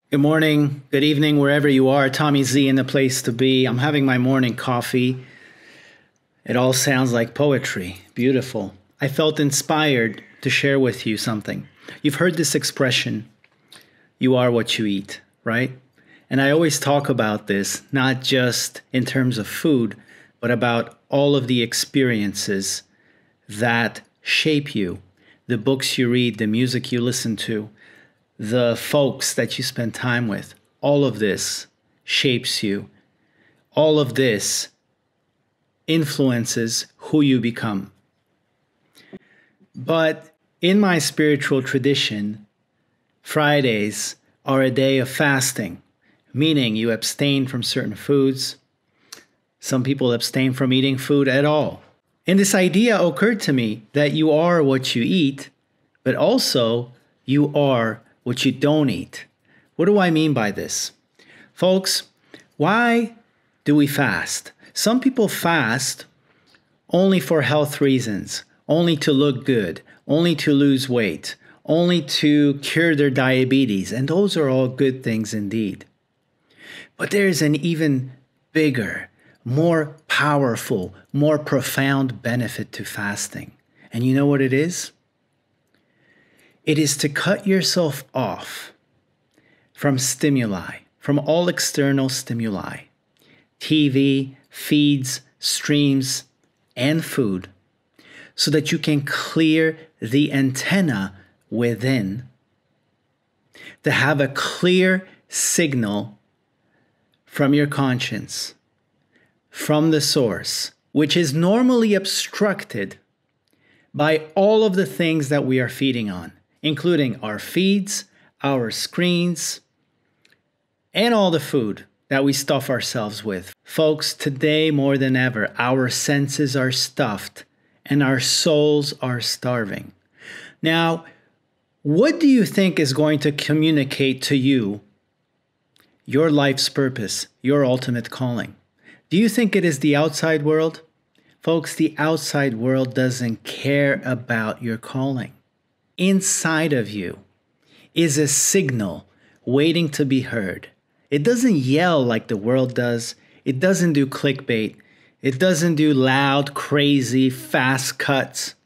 Good morning, good evening, wherever you are. Tommy Z in the place to be. I'm having my morning coffee. It all sounds like poetry. Beautiful. I felt inspired to share with you something. You've heard this expression, you are what you eat, right? And I always talk about this, not just in terms of food, but about all of the experiences that shape you, the books you read, the music you listen to, the folks that you spend time with. All of this shapes you. All of this influences who you become. But in my spiritual tradition, Fridays are a day of fasting, meaning you abstain from certain foods. Some people abstain from eating food at all. And this idea occurred to me that you are what you eat, but also you are what you don't eat. What do I mean by this? Folks, why do we fast? Some people fast only for health reasons, only to look good, only to lose weight, only to cure their diabetes, and those are all good things indeed. But there's an even bigger, more powerful, more profound benefit to fasting. And you know what it is? It is to cut yourself off from stimuli, from all external stimuli, TV, feeds, streams, and food, so that you can clear the antenna within, to have a clear signal from your conscience, from the source, which is normally obstructed by all of the things that we are feeding on, including our feeds, our screens, and all the food that we stuff ourselves with. Folks, today more than ever, our senses are stuffed and our souls are starving. Now, what do you think is going to communicate to you your life's purpose, your ultimate calling? Do you think it is the outside world? Folks, the outside world doesn't care about your calling. Inside of you is a signal waiting to be heard. It doesn't yell like the world does. It doesn't do clickbait. It doesn't do loud, crazy, fast cuts.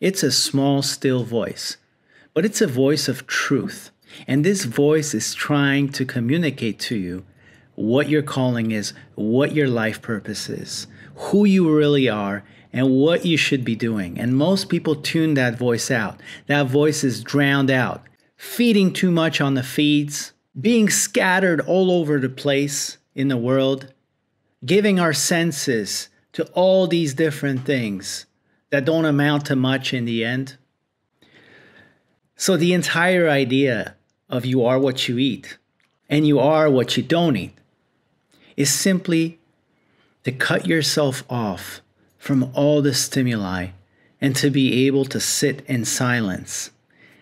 It's a small, still voice, but it's a voice of truth. And this voice is trying to communicate to you what your calling is, what your life purpose is, who you really are, and what you should be doing. And most people tune that voice out. That voice is drowned out, feeding too much on the feeds, being scattered all over the place in the world, giving our senses to all these different things that don't amount to much in the end. So the entire idea of you are what you eat and you are what you don't eat is simply to cut yourself off from all the stimuli and to be able to sit in silence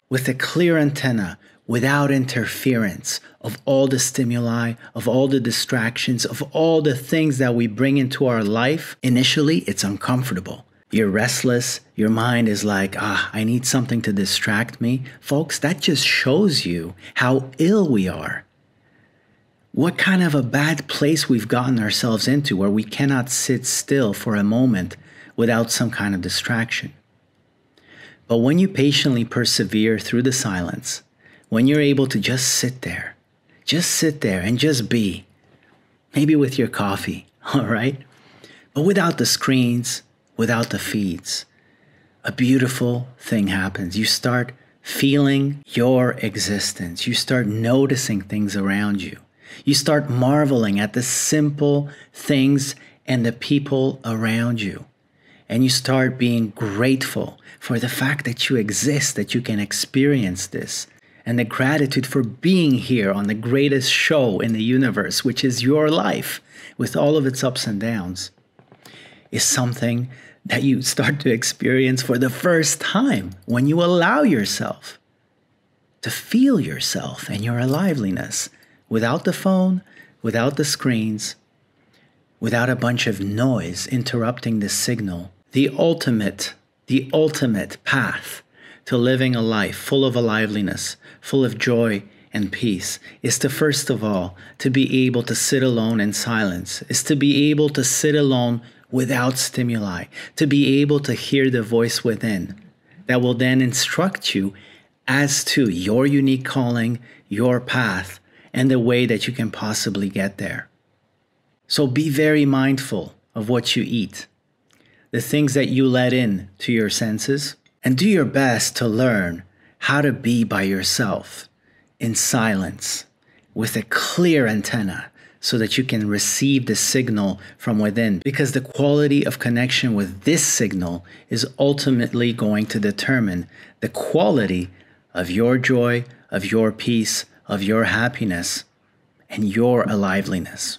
with a clear antenna without interference of all the stimuli, of all the distractions, of all the things that we bring into our life. Initially, it's uncomfortable. You're restless. Your mind is like, I need something to distract me. Folks, that just shows you how ill we are. What kind of a bad place we've gotten ourselves into where we cannot sit still for a moment without some kind of distraction. But when you patiently persevere through the silence, when you're able to just sit there and just be, maybe with your coffee, all right? But without the screens, without the feeds, a beautiful thing happens. You start feeling your existence. You start noticing things around you. You start marveling at the simple things and the people around you. And you start being grateful for the fact that you exist, that you can experience this. And the gratitude for being here on the greatest show in the universe, which is your life, with all of its ups and downs, is something that you start to experience for the first time when you allow yourself to feel yourself and your aliveness without the phone, without the screens, without a bunch of noise interrupting the signal. The ultimate path to living a life full of aliveness, full of joy and peace is to, first of all, to be able to sit alone in silence, is to be able to sit alone without stimuli, to be able to hear the voice within that will then instruct you as to your unique calling, your path, and the way that you can possibly get there. So be very mindful of what you eat, the things that you let in to your senses, and do your best to learn how to be by yourself in silence with a clear antenna so that you can receive the signal from within, because the quality of connection with this signal is ultimately going to determine the quality of your joy, of your peace, of your happiness, and your aliveliness.